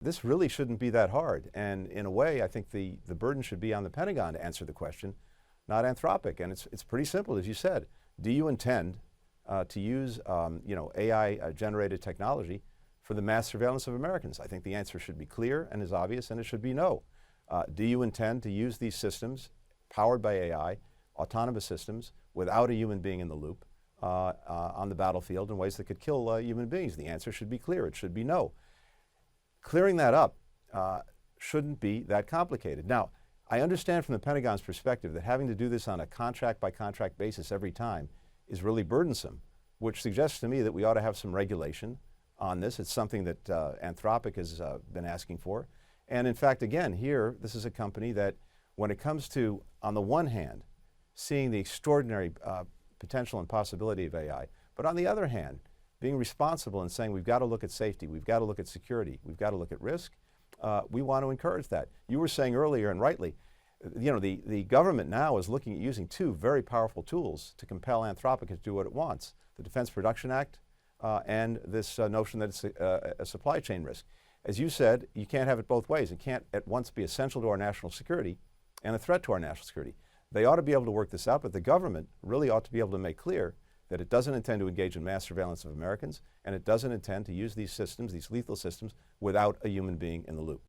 This really shouldn't be that hard. And in a way, I think the burden should be on the Pentagon to answer the question, not Anthropic. And it's pretty simple, as you said. Do you intend to use AI-generated technology for the mass surveillance of Americans? I think the answer should be clear and is obvious, and it should be no. Do you intend to use these systems powered by AI, autonomous systems, without a human being in the loop on the battlefield in ways that could kill human beings? The answer should be clear. It should be no. Clearing that up shouldn't be that complicated. Now, I understand from the Pentagon's perspective that having to do this on a contract-by-contract basis every time is really burdensome, which suggests to me that we ought to have some regulation on this. It's something that Anthropic has been asking for. And in fact, again, here, this is a company that, when it comes to, on the one hand, seeing the extraordinary potential and possibility of AI, but on the other hand, being responsible and saying we've got to look at safety, we've got to look at security, we've got to look at risk, we want to encourage that. You were saying earlier, and rightly, the government now is looking at using two very powerful tools to compel Anthropic to do what it wants: the Defense Production Act and this notion that it's a supply chain risk. As you said, you can't have it both ways. It can't at once be essential to our national security and a threat to our national security. They ought to be able to work this out, but the government really ought to be able to make clear that it doesn't intend to engage in mass surveillance of Americans, and it doesn't intend to use these systems, these lethal systems, without a human being in the loop.